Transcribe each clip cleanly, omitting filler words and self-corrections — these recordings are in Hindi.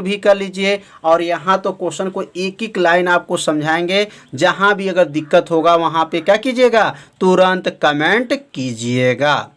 भी कर लीजिए। और यहाँ तो क्वेश्चन को एक एक लाइन आपको समझाएंगे, जहाँ भी अगर दिक्कत होगा वहाँ पे क्या कीजिएगा, तुरंत कमेंट कीजिएगा।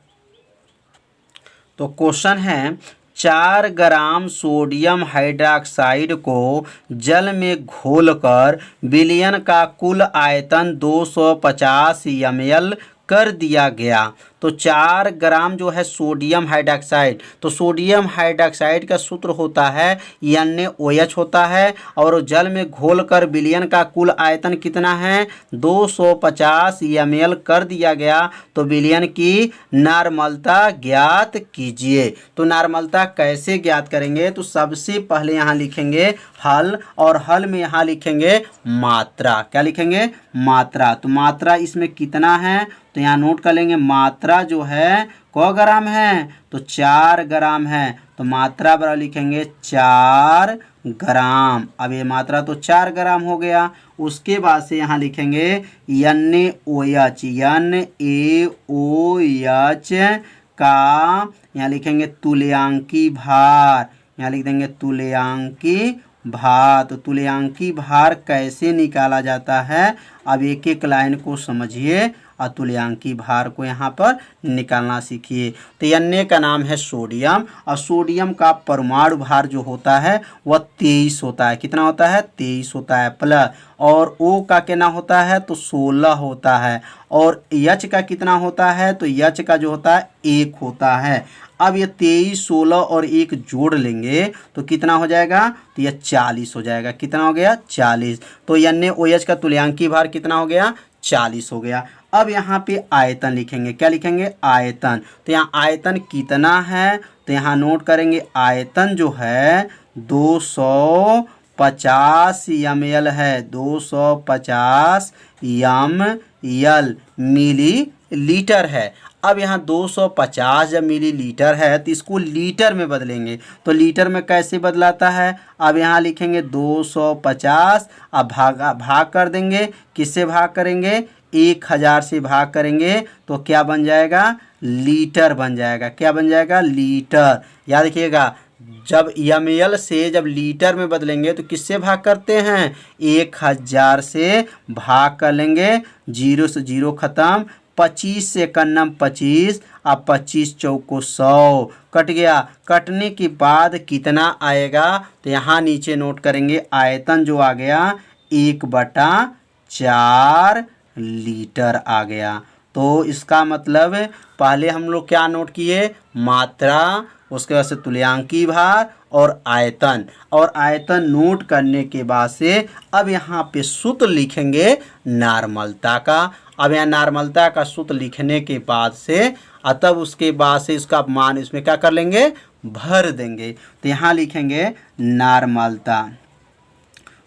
तो क्वेश्चन है 4 ग्राम सोडियम हाइड्रोक्साइड को जल में घोलकर विलयन का कुल आयतन 250 ml कर दिया गया। तो 4 ग्राम जो है सोडियम हाइड्रोक्साइड, तो सोडियम हाइड्रोक्साइड का सूत्र होता है NaOH होता है, और जल में घोलकर विलयन का कुल आयतन कितना है 250 ml कर दिया गया। तो विलयन की नार्मलता ज्ञात कीजिए। तो नार्मलता कैसे ज्ञात करेंगे, तो सबसे पहले यहाँ लिखेंगे हल, और हल में यहाँ लिखेंगे मात्रा। क्या लिखेंगे, मात्रा। तो मात्रा इसमें कितना है, तो यहाँ नोट कर लेंगे, मात्रा जो है क ग्राम है, तो 4 ग्राम है। तो मात्रा बराबर लिखेंगे 4 ग्राम। अब ये मात्रा तो 4 ग्राम हो गया। उसके बाद से यहाँ लिखेंगे NaOH, NaOH का यहाँ लिखेंगे तुल्यांकी भार, यहाँ लिख देंगे तुल्यांकी भार। तो तुल्यांकी भार कैसे निकाला जाता है, अब एक एक लाइन को समझिए और तुल्यांकी भार को यहाँ पर निकालना सीखिए। तो Na का नाम है सोडियम, और सोडियम का परमाणु भार जो होता है वह 23 होता है। कितना होता है, 23 होता है प्लस। और O का कितना होता है, तो 16 होता है। और H का कितना होता है, तो H का जो होता है 1 होता है। अब ये 23, 16 और 1 जोड़ लेंगे तो कितना हो जाएगा, तो यह 40 हो जाएगा। कितना हो गया, 40। तो NaOH का तुल्यांकी भार कितना हो गया, 40 हो गया। अब यहाँ पे आयतन लिखेंगे। क्या लिखेंगे, आयतन। तो यहाँ आयतन कितना है, तो यहाँ नोट करेंगे आयतन जो है 250 ml है, 250 ml मिलीलीटर है। अब यहाँ 250 जब मिलीलीटर है तो इसको लीटर में बदलेंगे। तो लीटर में कैसे बदलाता है, अब यहाँ लिखेंगे 250, अब भाग कर देंगे। किससे भाग करेंगे, 1000 से भाग करेंगे तो क्या बन जाएगा, लीटर बन जाएगा। क्या बन जाएगा, लीटर। याद रखिएगा, जब ml से जब लीटर में बदलेंगे तो किससे भाग करते हैं, 1000 से भाग कर लेंगे। 0 से 0 खत्म, 25 से कन्नम 25, अब 25 चौको 100 कट गया। कटने के बाद कितना आएगा, तो यहाँ नीचे नोट करेंगे आयतन जो आ गया 1/4 लीटर आ गया। तो इसका मतलब पहले हम लोग क्या नोट किए, मात्रा, उसके बाद से तुल्यांकी भार और आयतन। और आयतन नोट करने के बाद से अब यहाँ पे सूत्र लिखेंगे नार्मलता का। अब यहाँ नार्मलता का सूत्र लिखने के बाद से तब उसके बाद से इसका मान इसमें क्या कर लेंगे, भर देंगे। तो यहाँ लिखेंगे नार्मलता।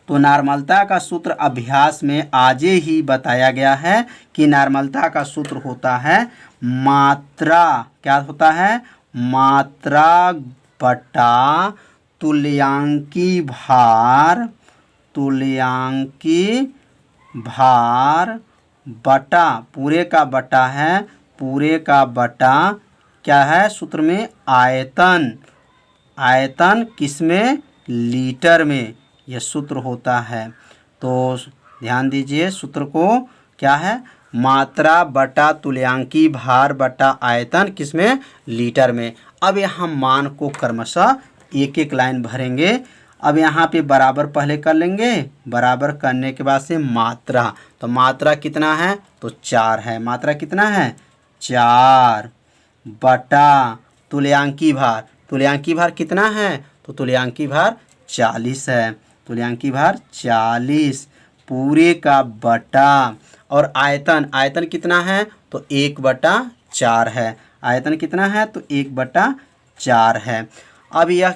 तो नार्मलता का सूत्र अभ्यास में आज ही बताया गया है कि नार्मलता का सूत्र होता है मात्रा, क्या होता है, मात्रा बटा तुल्यांकी भार, तुल्यांकी भार बटा, पूरे का बटा है, पूरे का बटा क्या है सूत्र में, आयतन। आयतन किसमें, लीटर में, यह सूत्र होता है। तो ध्यान दीजिए सूत्र को, क्या है, मात्रा बटा तुल्यांकी भार बटा आयतन किसमें, लीटर में। अब यहाँ मान को क्रमशः एक एक लाइन भरेंगे। अब यहाँ पे बराबर पहले कर लेंगे, बराबर करने के बाद से मात्रा। तो मात्रा कितना है, तो 4 है। मात्रा कितना है, 4 बटा तुल्यांकी भार। तुल्यांकी भार कितना है, तो तुल्यांकी भार 40 है। तुल्यांकी भार 40 पूरे का बटा, और आयतन, आयतन कितना है, तो 1/4 है। आयतन कितना है, तो 1/4 है। अब यह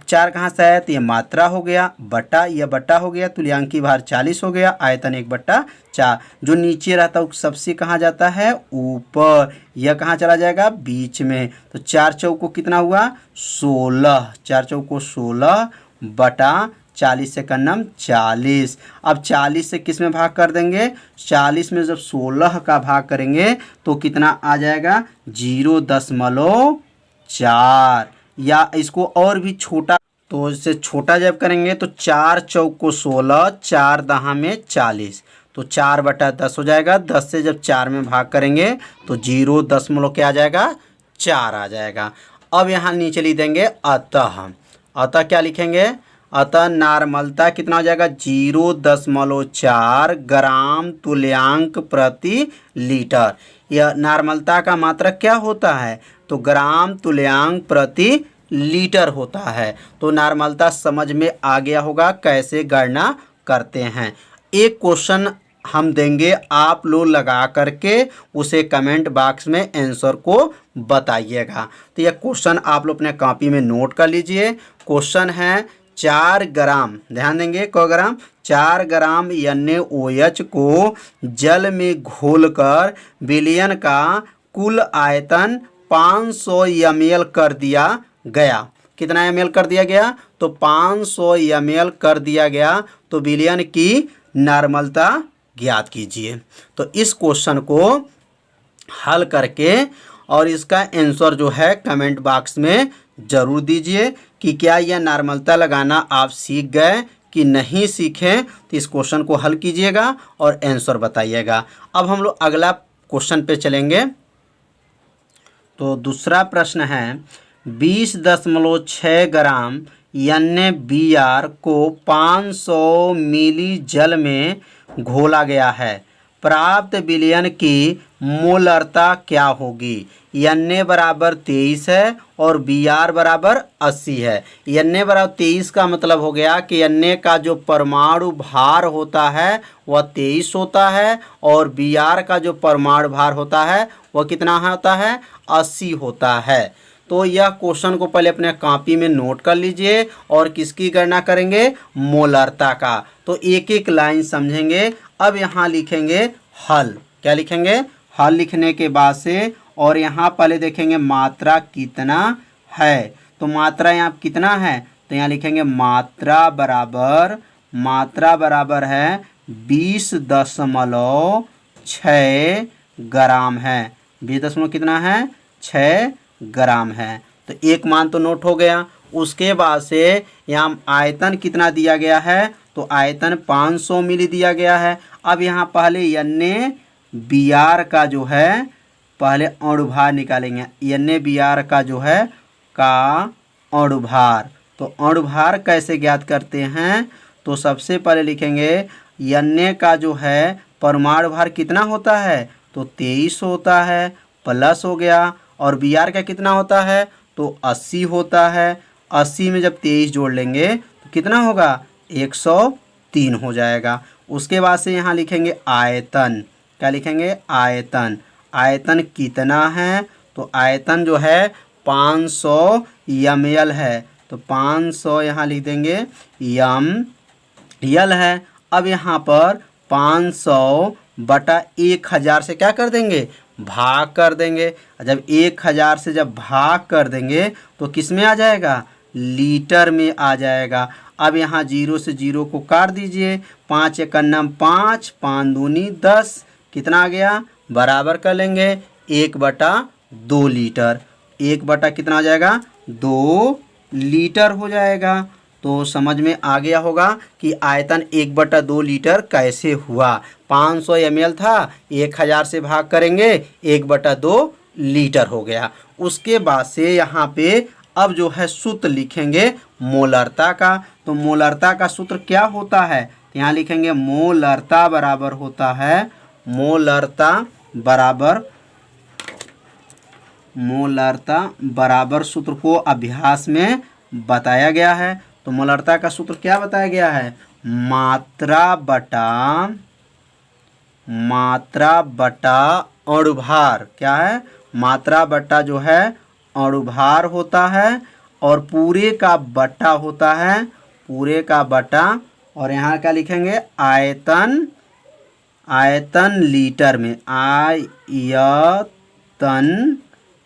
4 कहाँ से आया, तो यह मात्रा हो गया, बटा, यह बटा हो गया, तुल्यांकी भार 40 हो गया, आयतन 1/4। जो नीचे रहता है सबसे कहाँ जाता है, ऊपर। यह कहाँ चला जाएगा, बीच में। तो 4 चौको कितना हुआ, 16। 4 चौको 16 बटा 40 से कन्नम 40। अब 40 से किस में भाग कर देंगे, 40 में जब 16 का भाग करेंगे तो कितना आ जाएगा, 0.4। या इसको और भी छोटा तो इससे छोटा जब करेंगे तो 4 चौक को 16, 4 दहा में 40, तो 4/10 हो जाएगा। 10 से जब 4 में भाग करेंगे तो 0.4 क्या आ जाएगा, 4 आ जाएगा। अब यहाँ नीचे लिख देंगे अतः। अतः क्या लिखेंगे, अतः नार्मलता कितना हो जाएगा, 0.4 ग्राम तुल्यांक प्रति लीटर। यह नार्मलता का मात्रक क्या होता है, तो ग्राम तुल्यांक प्रति लीटर होता है। तो नार्मलता समझ में आ गया होगा कैसे गणना करते हैं। एक क्वेश्चन हम देंगे, आप लोग लगा करके उसे कमेंट बॉक्स में आंसर को बताइएगा। तो यह क्वेश्चन आप लोग अपने कॉपी में नोट कर लीजिए। क्वेश्चन है 4 ग्राम, ध्यान देंगे क ग्राम, 4 ग्राम NaOH को जल में घोलकर विलयन का कुल आयतन 500 ml कर दिया गया। कितना ml कर दिया गया, तो 500 ml कर दिया गया। तो विलयन की नार्मलता ज्ञात कीजिए। तो इस क्वेश्चन को हल करके और इसका आंसर जो है कमेंट बॉक्स में ज़रूर दीजिए कि क्या यह नार्मलता लगाना आप सीख गए कि नहीं सीखें। तो इस क्वेश्चन को हल कीजिएगा और आंसर बताइएगा। अब हम लोग अगला क्वेश्चन पे चलेंगे। तो दूसरा प्रश्न है 20.6 ग्राम NaBr को 500 मिली जल में घोला गया है। प्राप्त विलयन की मोलरता क्या होगी। Na बराबर 23 है और Br बराबर 80 है। Na बराबर 23 का मतलब हो गया कि Na का जो परमाणु भार होता है वह 23 होता है और Br का जो परमाणु भार होता है वह कितना होता है, 80 होता है। तो यह क्वेश्चन को पहले अपने कॉपी में नोट कर लीजिए और किसकी गणना करेंगे, मोलरता का। तो एक एक लाइन समझेंगे। अब यहाँ लिखेंगे हल। क्या लिखेंगे, हल लिखने के बाद से और यहाँ पहले देखेंगे मात्रा कितना है। तो मात्रा यहाँ कितना है, तो यहाँ लिखेंगे मात्रा बराबर है 20.6 ग्राम है। 20 कितना है, 6 ग्राम है। तो एक मान तो नोट हो गया। उसके बाद से यहाँ आयतन कितना दिया गया है, तो आयतन 500 मिली दिया गया है। अब यहाँ पहले NaBr का जो है पहले अणुभार निकालेंगे। NaBr का जो है का अणुभार। तो अणुभार कैसे ज्ञात करते हैं, तो सबसे पहले लिखेंगे Na का जो है परमाणु भार कितना होता है, तो 23 होता है, प्लस हो गया। और Br का कितना होता है, तो 80 होता है। 80 में जब 23 जोड़ लेंगे तो कितना होगा, 103 हो जाएगा। उसके बाद से यहाँ लिखेंगे आयतन। क्या लिखेंगे, आयतन। आयतन कितना है, तो आयतन जो है 500 ml है। तो 500 यहाँ लिख देंगे ml है। अब यहाँ पर 500/1000 से क्या कर देंगे, भाग कर देंगे। जब 1000 से जब भाग कर देंगे तो किस में आ जाएगा, लीटर में आ जाएगा। अब यहाँ 0 से 0 को काट दीजिए। 5 × 5, 5 दूनी 10, कितना आ गया, बराबर कर लेंगे 1/2 लीटर। 1 कितना आ जाएगा, 2 लीटर हो जाएगा। तो समझ में आ गया होगा कि आयतन 1/2 लीटर कैसे हुआ। 500 ml था, 1000 से भाग करेंगे 1/2 लीटर हो गया। उसके बाद से यहाँ पे अब जो है सूत्र लिखेंगे मोलरता का। तो मोलरता का सूत्र क्या होता है, तो यहाँ लिखेंगे मोलरता बराबर होता है, मोलरता बराबर सूत्र को अभ्यास में बताया गया है। तो मोलरता का सूत्र क्या बताया गया है, मात्रा बटा अणुभार। क्या है, मात्रा बटा जो है अणुभार होता है और पूरे का बटा होता है, पूरे का बटा। और यहाँ क्या लिखेंगे, आयतन लीटर में, आयतन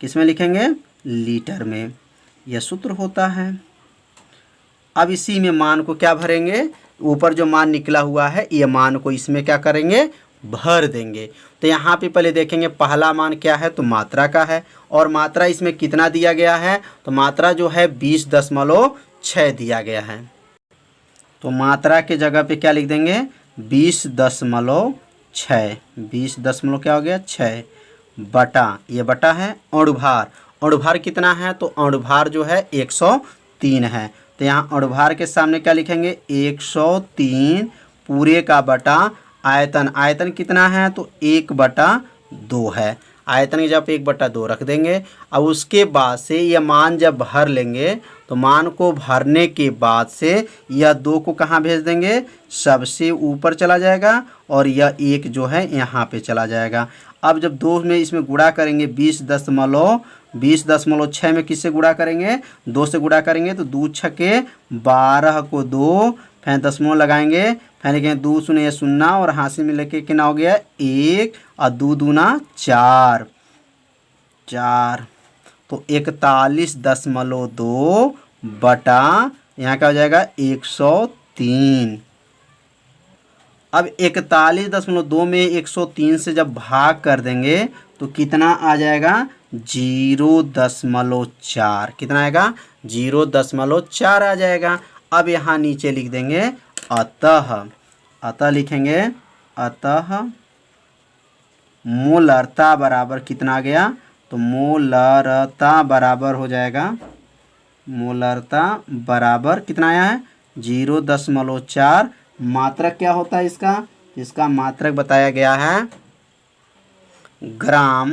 किस में लिखेंगे, लीटर में। यह सूत्र होता है। अब इसी में मान को क्या भरेंगे, ऊपर जो मान निकला हुआ है ये मान को इसमें क्या करेंगे, भर देंगे। तो यहाँ पे पहले देखेंगे पहला मान क्या है, तो मात्रा का है। और मात्रा इसमें कितना दिया गया है, तो मात्रा जो है 20.6 6 दिया गया है। तो मात्रा के जगह पे क्या लिख देंगे 20.6। 20 क्या हो गया 6 बटा, ये बटा है अणुभार। अणुभार कितना है तो अणुभार जो है 103 है। तो यहाँ अणुभार के सामने क्या लिखेंगे 103 पूरे का बटा आयतन। आयतन कितना है तो 1/2 है। आयतन की जब 1/2 रख देंगे। अब उसके बाद से यह मान जब भर लेंगे तो मान को भरने के बाद से यह 2 को कहाँ भेज देंगे, सबसे ऊपर चला जाएगा और यह 1 जो है यहाँ पे चला जाएगा। अब जब 2 में इसमें गुणा करेंगे 20.6 में किससे गुणा करेंगे 2 से गुणा करेंगे तो 2 छके 12 को 2, फिर दशमलव लगाएंगे, फिर लिखेंगे 2 शून्य 0 और हासिल में लेके कितना हो गया 1 और 2 दूना 4 तो 41.2 बटा यहाँ क्या हो जाएगा 103। अब 41.2 में 103 से जब भाग कर देंगे तो कितना आ जाएगा 0.4। कितना आएगा 0.4 आ जाएगा। अब यहाँ नीचे लिख देंगे अतः लिखेंगे अतः मोलरता बराबर कितना आ गया तो मोलरता बराबर हो जाएगा, मोलरता बराबर कितना आया है 0.4। मात्रक क्या होता है इसका मात्रक बताया गया है ग्राम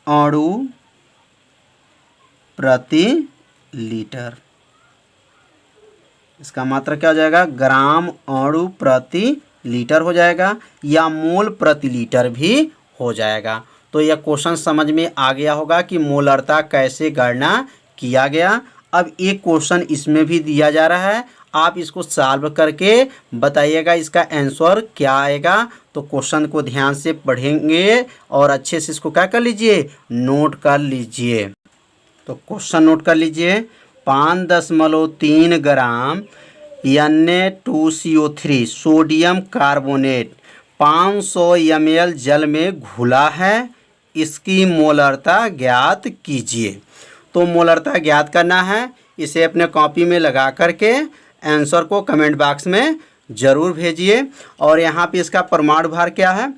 अणु प्रति लीटर। इसका मात्रक क्या हो जाएगा ग्राम अणु प्रति लीटर हो जाएगा या मोल प्रति लीटर भी हो जाएगा। तो यह क्वेश्चन समझ में आ गया होगा कि मोलरता कैसे गणना किया गया। अब एक क्वेश्चन इसमें भी दिया जा रहा है, आप इसको सॉल्व करके बताइएगा इसका आंसर क्या आएगा। तो क्वेश्चन को ध्यान से पढ़ेंगे और अच्छे से इसको क्या कर लीजिए नोट कर लीजिए। तो क्वेश्चन नोट कर लीजिए 5.3 ग्राम Na2CO3 सोडियम कार्बोनेट 500 ml जल में घुला है, इसकी मोलरता ज्ञात कीजिए। तो मोलरता ज्ञात करना है, इसे अपने कॉपी में लगा करके आंसर को कमेंट बॉक्स में ज़रूर भेजिए। और यहाँ पे इसका परमाणु भार क्या है,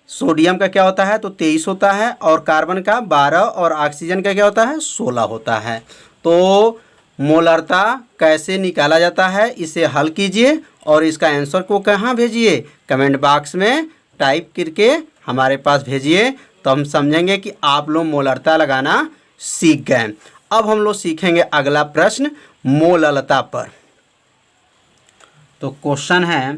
सोडियम का क्या होता है तो 23 होता है और कार्बन का 12 और ऑक्सीजन का क्या होता है 16 होता है। तो मोलरता कैसे निकाला जाता है इसे हल कीजिए और इसका आंसर को कहाँ भेजिए कमेंट बॉक्स में टाइप करके हमारे पास भेजिए। तो हम समझेंगे कि आप लोग मोलरता लगाना सीख गए। अब हम लोग सीखेंगे अगला प्रश्न मोलरता पर। तो क्वेश्चन है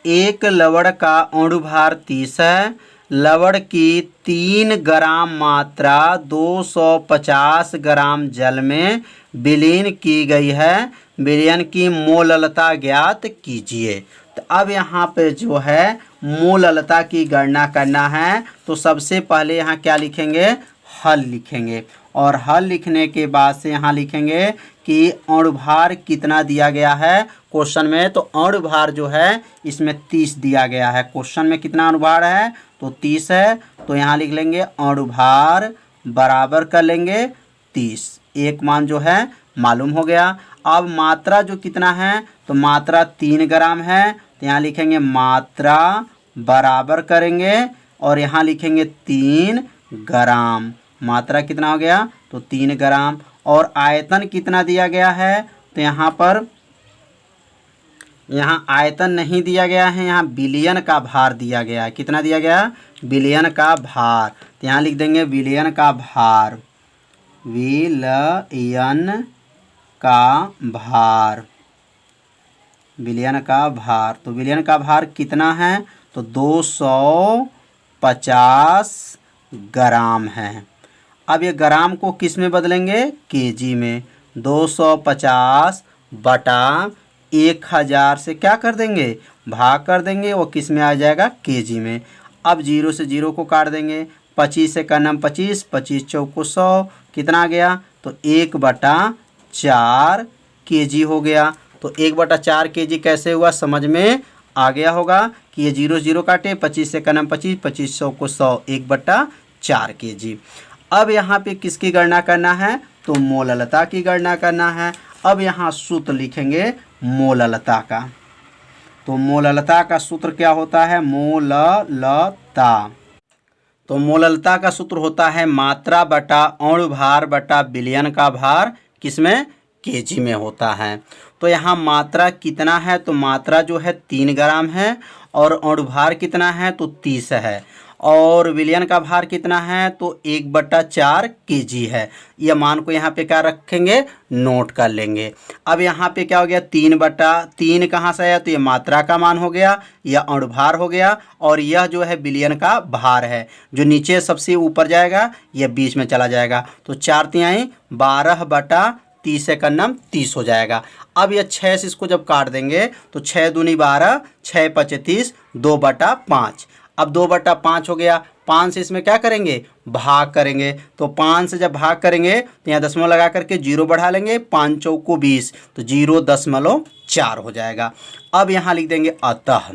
एक लवण का अणुभार 30 है, लवण की 3 ग्राम मात्रा 250 ग्राम जल में विलीन की गई है, विलयन की मोलरता ज्ञात कीजिए। तो अब यहाँ पे जो है मोलरता की गणना करना है। तो सबसे पहले यहाँ क्या लिखेंगे हल लिखेंगे और हल लिखने के बाद से यहाँ लिखेंगे कि अणुभार कितना दिया गया है क्वेश्चन में। तो अणुभार जो है इसमें 30 दिया गया है। क्वेश्चन में कितना अणुभार है तो 30 है। तो यहाँ लिख लेंगे अणुभार बराबर कर लेंगे 30। एक मान जो है मालूम हो गया। अब मात्रा जो कितना है तो मात्रा 3 ग्राम है। तो यहाँ लिखेंगे मात्रा बराबर करेंगे और यहाँ लिखेंगे 3 ग्राम। मात्रा कितना हो गया तो 3 ग्राम। और आयतन कितना दिया गया है तो यहाँ पर यहाँ आयतन नहीं दिया गया है, यहाँ विलयन का भार दिया गया है। कितना दिया गया विलयन का भार। तो यहाँ लिख देंगे विलयन का भार, विलयन का भार, विलयन का भार। तो विलयन का भार कितना है तो 250 ग्राम है। अब ये ग्राम को किस में बदलेंगे केजी में। 250 बटा 1000 से क्या कर देंगे भाग कर देंगे, वो किस में आ जाएगा केजी में। अब 0 से 0 को काट देंगे, 25 से का नाम 25, 25 चौको 100 कितना आ गया तो 1/4 केजी हो गया। तो 1/4 केजी कैसे हुआ समझ में आ गया होगा कि ये 0 0 काटे, 25 से का नाम 25, 25 100 को 100 1/4 केजी। अब यहाँ पे किसकी गणना करना है तो मोललता की गणना करना है। अब यहाँ सूत्र लिखेंगे मोललता का। तो मोललता का सूत्र क्या होता है? मोललता। तो मोललता का सूत्र होता है मात्रा बटा अणु भार बटा विलयन का भार, किसमें? केजी में होता है। तो यहाँ मात्रा कितना है? तो मात्रा जो है 3 ग्राम है, और अणु भार कितना है? तो 30 है, और विलयन का भार कितना है? तो 1/4 केजी है। यह मान को यहाँ पे क्या रखेंगे? नोट कर लेंगे। अब यहाँ पे क्या हो गया? 3/3 कहाँ से आया? तो ये मात्रा का मान हो गया, यह अणुभार हो गया, और यह जो है विलयन का भार है। जो नीचे सबसे ऊपर जाएगा यह बीच में चला जाएगा। तो 4×3 12/30 का नाम 30 हो जाएगा। अब यह 6 से इसको जब काट देंगे तो 6 दूनी 12, 6×5 30, 2/5। अब 2/5 हो गया। 5 से इसमें क्या करेंगे? भाग करेंगे। तो 5 से जब भाग करेंगे तो यहाँ दशमलव लगा करके 0 बढ़ा लेंगे। 5 चौको 20, तो 0.4 हो जाएगा। अब यहाँ लिख देंगे अतः।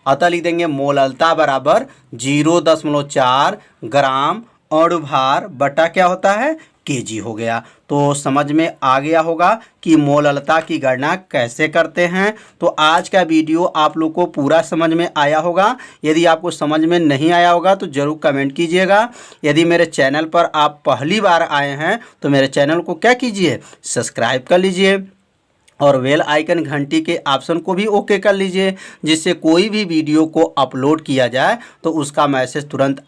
अतः लिख देंगे मोललता बराबर 0.4 ग्राम अणुभार बटा क्या होता है? केजी हो गया। तो समझ में आ गया होगा कि मोललता की गणना कैसे करते हैं। तो आज का वीडियो आप लोग को पूरा समझ में आया होगा। यदि आपको समझ में नहीं आया होगा तो ज़रूर कमेंट कीजिएगा। यदि मेरे चैनल पर आप पहली बार आए हैं तो मेरे चैनल को क्या कीजिए? सब्सक्राइब कर लीजिए, और बेल आइकन घंटी के ऑप्शन को भी ओके कर लीजिए, जिससे कोई भी वीडियो को अपलोड किया जाए तो उसका मैसेज तुरंत